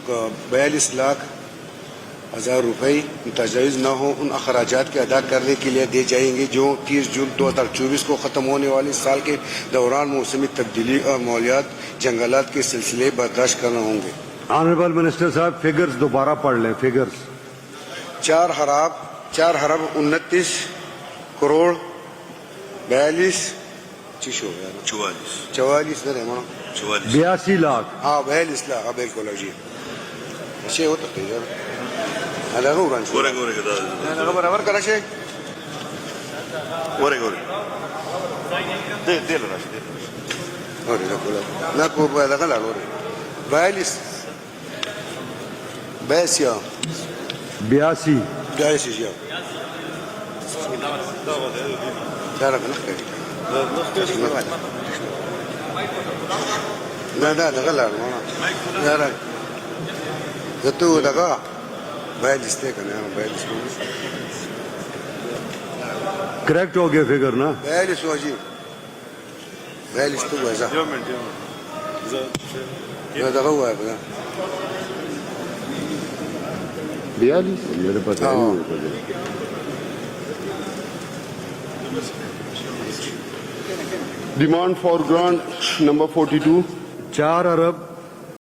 42,00,000 रुपये तजावीज़ न हो उन अखराजात के अदा करने के लिए दिए जाएंगे जो 30 जून 2024 को ख़त्म होने वाले साल के दौरान मौसमी तब्दीली और मालियात जंगलात के सिलसिले बर्दाश्त करना होंगे। ऑनरेबल मिनिस्टर साहब, फिगर्स दोबारा पढ़ लें। फिगर्स 4 अरब 29 करोड़ 42 44 82 लाख। हाँ 42 लाख बिल्कुल जी شيء وطن هذا نورا ورق انا خبر كذا شيء ورق ديل راشد ورق لا كوب هذا غلا ورق بايلس باسيا 82 جايس يا تعرف نخرج لا غلا يا راجل तो लगा बयालीस थे करने 42 करेक्ट हो गया फिगर ना? 42 हुआ जी 42 तो ऐसा लगा हुआ है पता 42 मेरे पास है। Demand for grant number 42 4 Arab